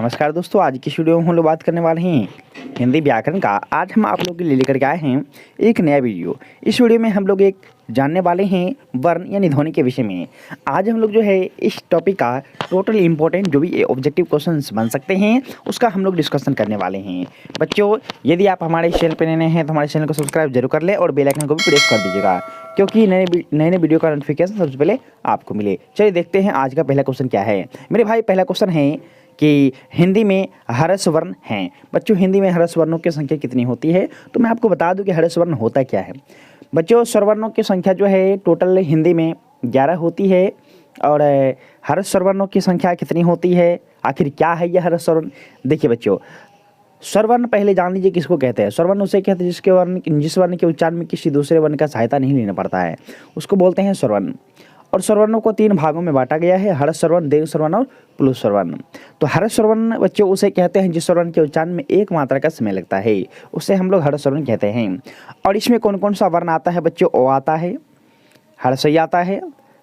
नमस्कार दोस्तों, आज की वीडियो में हम लोग बात करने वाले हैं हिंदी व्याकरण का। आज हम आप लोगों के लिए लेकर के आए हैं एक नया वीडियो। इस वीडियो में हम लोग एक जानने वाले हैं वर्ण यानी ध्वनि के विषय में। आज हम लोग जो है इस टॉपिक का टोटल इंपॉर्टेंट जो भी ऑब्जेक्टिव क्वेश्चंस बन सकते हैं उसका हम लोग डिस्कशन करने वाले हैं। बच्चों, यदि आप हमारे चैनल पर नए हैं तो हमारे चैनल को सब्सक्राइब जरूर कर लें और बेल आइकन को भी प्रेस कर दीजिएगा, क्योंकि नए वीडियो का नोटिफिकेशन सबसे पहले आपको मिले। चलिए देखते हैं आज का पहला क्वेश्चन क्या है। मेरे भाई, पहला क्वेश्चन है कि हिंदी में ह्रस्व वर्ण हैं। बच्चों, हिंदी में ह्रस्व वर्णों की संख्या कितनी होती है? तो मैं आपको बता दूं कि ह्रस्व वर्ण होता क्या है। बच्चों, स्वरवर्णों की संख्या जो है टोटल हिंदी में 11 होती है। और ह्रस्व वर्णों की संख्या कितनी होती है? आखिर क्या है यह ह्रस्व वर्ण? देखिए बच्चों, स्वरवर्ण पहले जान लीजिए किसको कहते हैं। स्वरवर्ण उसे कहते हैं जिस वर्ण के उच्चारण में किसी दूसरे वर्ण का सहायता नहीं लेना पड़ता है, उसको बोलते हैं स्वरवर्ण। और स्वरवर्णों को 3 भागों में बांटा गया है: ह्रस्व स्वरवर्ण, दीर्घ स्वरवर्ण और प्लुत स्वरवर्ण। तो ह्रस्व स्वरवर्ण बच्चों उसे कहते हैं जिस स्वरवर्ण के उच्चारण में एक मात्रा का समय लगता है, उसे हम लोग ह्रस्व स्वरवर्ण कहते हैं। और इसमें कौन कौन सा वर्ण आता है बच्चों? ओ आता है, हर्षई आता है,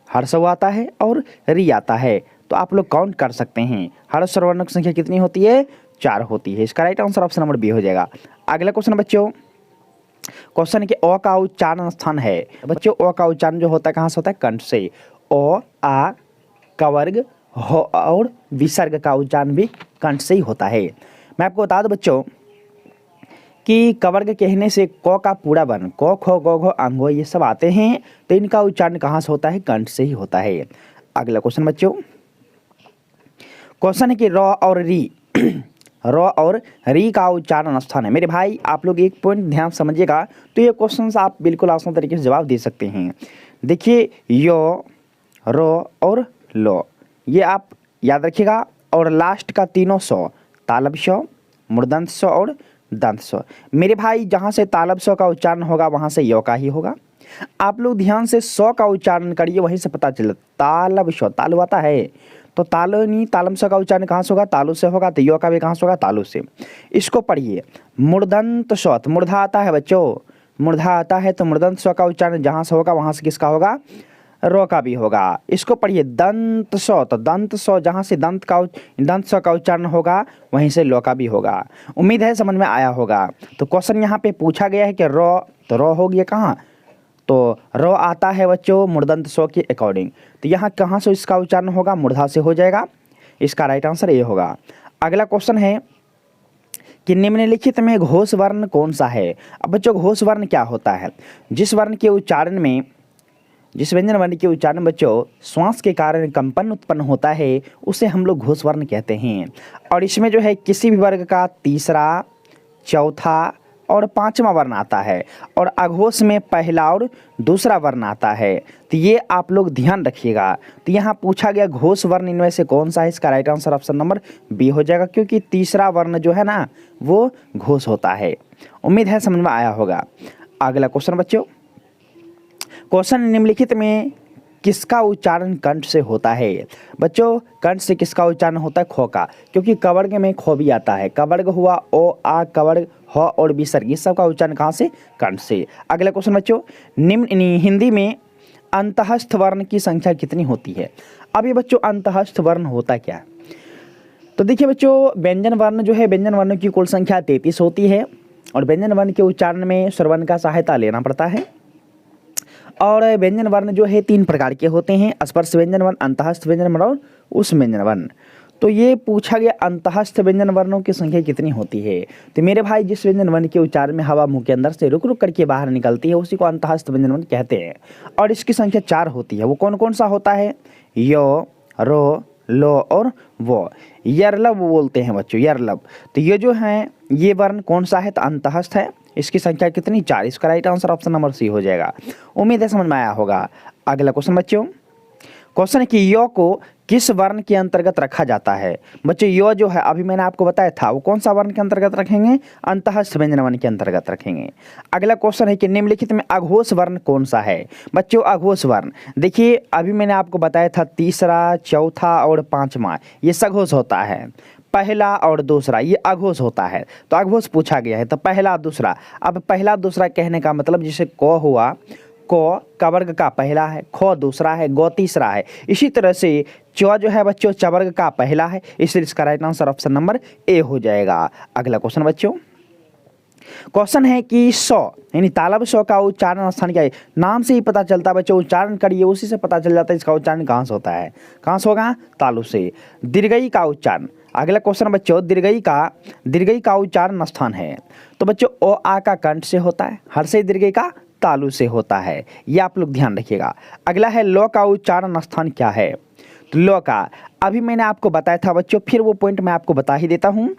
हर्षऊ आता है और री आता है। तो आप लोग काउंट कर सकते हैं ह्रस्व स्वरवर्णों की संख्या कितनी होती है? 4 होती है। इसका right answer option number B हो जाएगा। अगला क्वेश्चन बच्चों, क्वेश्चन के अ का उच्चारण स्थान है। बच्चों, अ का उच्चारण जो होता है कहाँ से होता है? कंठ से। ओ आ का वर्ग हो और विसर्ग का उच्चारण भी कंठ से ही होता है। मैं आपको बता दूं बच्चों कि कवर्ग कहने से क का पूरा वर्ण क ख ग घ अंग ये सब आते हैं, तो इनका उच्चारण कहाँ से होता है? कंठ से ही होता है। अगला क्वेश्चन बच्चों, क्वेश्चन है कि र और री र और री का उच्चारण स्थान है। मेरे भाई, आप लोग एक पॉइंट ध्यान समझिएगा, तो ये क्वेश्चन आप बिल्कुल आसान तरीके से जवाब दे सकते हैं। देखिए, यो, रो और लो, ये आप याद रखिएगा। और लास्ट का तीनों सौ, तालब सौ, मूर्धन्य सौ और दंत सौ। मेरे भाई, जहाँ से तालब सौ का उच्चारण होगा वहाँ से यो का ही होगा। आप लोग ध्यान से सौ का उच्चारण करिए, वहीं से पता चले तालब सौ, तालु आता है तो तालो नहीं, तालम स का उच्चारण कहाँ से होगा? तालु से होगा। तो यो का भी कहाँ से होगा? तालु से। इसको पढ़िए, मूर्धन्य सौ, मूर्धा आता है बच्चों, मूर्धा आता है तो मूर्धन्य सौ का उच्चारण जहाँ से होगा वहाँ से किसका होगा? रो का भी होगा। इसको पढ़िए, दंत सौ, तो दंत सौ जहाँ से दंत सौ का उच्चारण होगा वहीं से लो का भी होगा। उम्मीद है समझ में आया होगा। तो क्वेश्चन यहाँ पे पूछा गया है कि रो, तो रो हो गया कहाँ? तो रो आता है बच्चों मूर्धन्य सौ के अकॉर्डिंग, तो यहाँ कहाँ से इसका उच्चारण होगा? मूर्धा से हो जाएगा। इसका राइट आंसर ये होगा। अगला क्वेश्चन है कि निम्नलिखित में घोष वर्ण कौन सा है? अब बच्चों, घोष वर्ण क्या होता है? जिस व्यंजन वर्ण के उच्चारण बच्चों श्वास के कारण कंपन उत्पन्न होता है, उसे हम लोग घोष वर्ण कहते हैं। और इसमें जो है किसी भी वर्ग का तीसरा, चौथा और पांचवा वर्ण आता है, और अघोष में पहला और दूसरा वर्ण आता है। तो ये आप लोग ध्यान रखिएगा। तो यहाँ पूछा गया घोष वर्ण इनमें से कौन सा है? इसका right answer option number B हो जाएगा, क्योंकि तीसरा वर्ण जो है ना वो घोष होता है। उम्मीद है समझ में आया होगा। अगला क्वेश्चन बच्चों, क्वेश्चन निम्नलिखित में किसका उच्चारण कंठ से होता है? बच्चों, कंठ से किसका उच्चारण होता है? खो का, क्योंकि कवर्ग में खो भी आता है। कवर्ग हुआ ओ आ, कवर्ग ह और विसर्ग, इस सब का उच्चारण कहाँ से? कंठ से। अगला क्वेश्चन बच्चों, हिंदी में अंतःस्थ वर्ण की संख्या कितनी होती है? अब ये बच्चों अंतःस्थ वर्ण होता क्या है? तो देखिए बच्चों, व्यंजन वर्ण जो है, व्यंजन वर्ण की कुल संख्या 33 होती है। और व्यंजन वर्ण के उच्चारण में स्वरवर्ण का सहायता लेना पड़ता है। और व्यंजन वर्ण जो है 3 प्रकार के होते हैं: स्पर्श व्यंजन वर्ण, अंतःस्थ व्यंजन वर्ण और उस व्यंजन वर्ण। तो ये पूछा गया अंतःस्थ व्यंजन वर्णों की संख्या कितनी होती है? तो मेरे भाई, जिस व्यंजन वर्ण के उच्चारण में हवा मुंह के अंदर से रुक रुक करके बाहर निकलती है उसी को अंतःस्थ व्यंजन वर्ण कहते हैं। और इसकी संख्या 4 होती है। वो कौन कौन सा होता है? यो, रो, लो और वो। यरलब बोलते हैं बच्चों, यरलब। तो ये जो है ये वर्ण कौन सा है? तो अंतःस्थ है। इसकी संख्या कितनी? 4। इसका right answer option number C हो जाएगा। उम्मीद है समझ में आया होगा। अगला क्वेश्चन बच्चों, क्वेश्चन है कि यो को किस वर्ण के अंतर्गत रखा जाता है? बच्चों, यो जो है अभी मैंने आपको बताया था, वो कौन सा वर्ण के अंतर्गत रखेंगे? अंतःस्थ व्यंजन वर्ण के अंतर्गत रखेंगे। अगला क्वेश्चन है कि निम्नलिखित में अघोष वर्ण कौन सा है? बच्चों, अघोष वर्ण देखिए, अभी मैंने आपको बताया था तीसरा, चौथा और पांचवा ये सघोष होता है। पहला और दूसरा ये अघोष होता है। तो अघोष पूछा गया है, तो पहला दूसरा। अब पहला दूसरा कहने का मतलब जैसे क हुआ, क वर्ग का पहला है, ख दूसरा है, ग तीसरा है। इसी तरह से च जो है बच्चों च वर्ग का पहला है, इसलिए इसका right answer option number A हो जाएगा। अगला क्वेश्चन बच्चों, क्वेश्चन है कि सौ यानी तालब सौ का उच्चारण स्थान क्या है। नाम से ही पता चलता है बच्चों, उच्चारण करिए उसी से पता चल जाता है इसका उच्चारण कहाँ से होता है। कहाँ से होगा? तालु से। दीर्घई का उच्चारण, अगला क्वेश्चन बच्चों, दीर्घई का उच्चारण स्थान है तो बच्चों ओ आ का कंठ से होता है, हर्षई दीर्घई का तालु से होता है, ये आप लोग ध्यान रखिएगा। अगला है लो का उच्चारण स्थान क्या है। तो लो का अभी मैंने आपको बताया था बच्चों, फिर वो पॉइंट मैं आपको बता ही देता हूँ।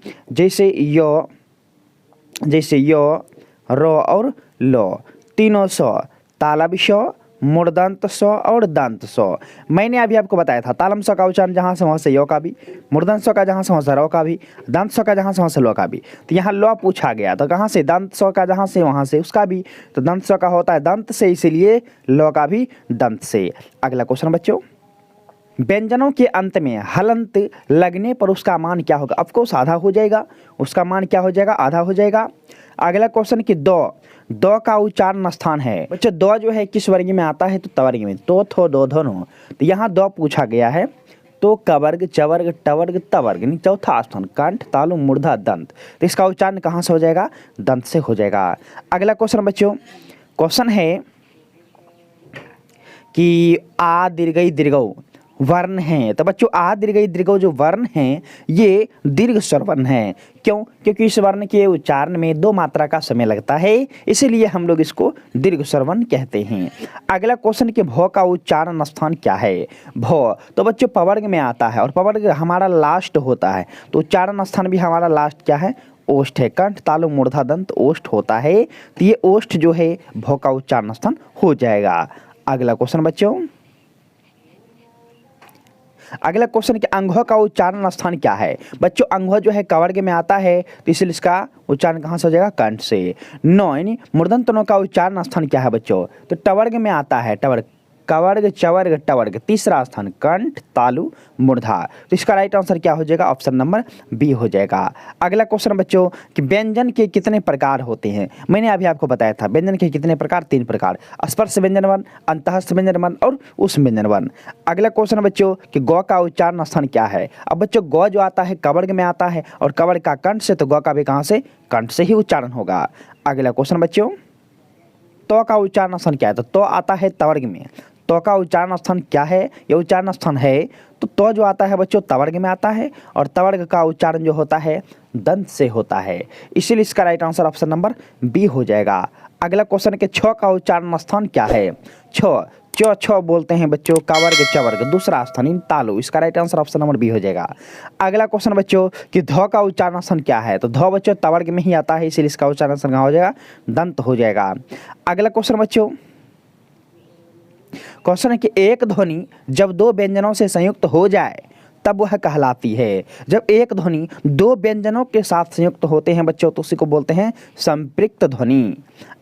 जैसे यो, रो और लो तीनों सौ, तालब सौ, मूर्धन्त सौ और दंत सौ। मैंने अभी आपको बताया था तालम सौ का उच्चारण जहाँ से वहाँ से यो का भी, मूर्धन्त सौ का जहाँ से वहाँ से रो का भी, दंत सौ का जहाँ से वहाँ से लो का भी। तो यहाँ लो पूछा गया तो कहाँ से, दंत सौ का जहाँ से वहाँ से उसका भी, तो दंत सौ का होता है दंत से, इसीलिए लो का भी दंत से। अगला क्वेश्चन बच्चों, व्यंजनों के अंत में हलंत लगने पर उसका मान क्या होगा। ऑफकोर्स आधा हो जाएगा, उसका मान क्या हो जाएगा? आधा हो जाएगा। अगला क्वेश्चन कि दो का उच्चारण स्थान है बच्चों, दो जो है किस वर्ग में आता है? तो तवर्ग में, तो थो दो धनो। तो यहाँ दो पूछा गया है तो कवर्ग चवर्ग टवर्ग तवर्ग यानी चौथा स्थान, कंठ तालु मूर्धा दंत, तो इसका उच्चारण कहाँ से हो जाएगा? दंत से हो जाएगा। अगला क्वेश्चन बच्चों, क्वेश्चन है कि आ दीर्घई दीर्घौ वर्ण हैं तो बच्चों आ दीर्घई दीर्घौ जो वर्ण हैं ये दीर्घ स्वर वर्ण है। क्यों? क्योंकि इस वर्ण के उच्चारण में 2 मात्रा का समय लगता है, इसीलिए हम लोग इसको दीर्घ स्वर वर्ण कहते हैं। अगला क्वेश्चन कि भौ का उच्चारण स्थान क्या है। भौ तो बच्चों पवर्ग में आता है और पवर्ग हमारा लास्ट होता है, तो उच्चारण स्थान भी हमारा लास्ट क्या है? ओष्ठ है। कंठ तालु मूर्धा दंत ओष्ठ होता है, तो ये ओष्ठ जो है भौ का उच्चारण स्थान हो जाएगा। अगला क्वेश्चन बच्चों, अगला क्वेश्चन कि अंघ्व का उच्चारण स्थान क्या है। बच्चों अंघ्व जो है कवर्ग में आता है, तो इसलिए इसका उच्चारण कहाँ से हो जाएगा? कंठ से। नो यानी मूर्धन्त नो का उच्चारण स्थान क्या है बच्चों? तो टवर्ग में आता है, टवर्ग कवर्ग चवर्ग टवर्ग, तीसरा स्थान कंठ तालु मूर्धा, तो इसका राइट आंसर क्या हो जाएगा? ऑप्शन नंबर बी हो जाएगा। अगला क्वेश्चन बच्चों कि व्यंजन के कितने प्रकार होते हैं। मैंने अभी आपको बताया था व्यंजन के कितने प्रकार, 3 प्रकार, स्पर्श व्यंजन वर्ण, अंतःस्थ व्यंजन वर्ण और उस व्यंजन वर्ण। अगला क्वेश्चन बच्चों कि गौ का उच्चारण स्थान क्या है। अब बच्चों गौ जो आता है कवर्ग में आता है और कवर्ग का कंठ से, तो गौ का भी कहाँ से? कंठ से ही उच्चारण होगा। अगला क्वेश्चन बच्चों, तो का उच्चारण स्थान क्या है। तो आता है तवर्ग में, तो का उच्चारण स्थान क्या है? ये उच्चारण स्थान है तो जो आता है बच्चों तवर्ग में आता है और तवर्ग का उच्चारण जो होता है दंत से होता है, इसीलिए इसका right answer option number B हो जाएगा। अगला क्वेश्चन के छ का उच्चारण स्थान क्या है। छ बोलते हैं बच्चों कवर्ग चवर्ग, दूसरा स्थान इन तालु, इसका right answer option number B हो जाएगा। अगला क्वेश्चन बच्चों कि ध का उच्चारण स्थान क्या है। तो ध बच्चों तवर्ग में ही आता है, इसीलिए इसका उच्चारण स्थान कहाँ हो जाएगा? दंत हो जाएगा। अगला क्वेश्चन बच्चों, क्वेश्चन है कि एक ध्वनि जब 2 व्यंजनों से संयुक्त हो जाए तब वह कहलाती है। जब एक ध्वनि 2 व्यंजनों के साथ संयुक्त होते हैं बच्चों तो उसी को बोलते हैं संपृक्त ध्वनि।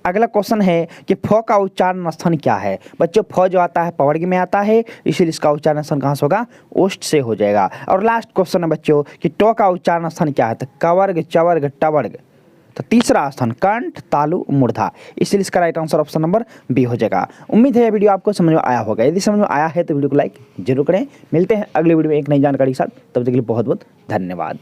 अगला क्वेश्चन है कि फ का उच्चारण स्थान क्या है। बच्चों फ जो आता है पवर्ग में आता है, इसीलिए इसका उच्चारण स्थान कहाँ से होगा? ओष्ठ से हो जाएगा। और लास्ट क्वेश्चन है बच्चों कि ट का उच्चारण स्थान क्या है। तो कवर्ग चवर्ग टवर्ग, तो तीसरा स्थान कंठ तालु मूर्धा, इसलिए इसका right answer option number B हो जाएगा। उम्मीद है यह वीडियो आपको समझ में आया होगा। यदि समझ में आया है तो वीडियो को लाइक जरूर करें। मिलते हैं अगले वीडियो में एक नई जानकारी के साथ, तब तक के लिए बहुत बहुत धन्यवाद।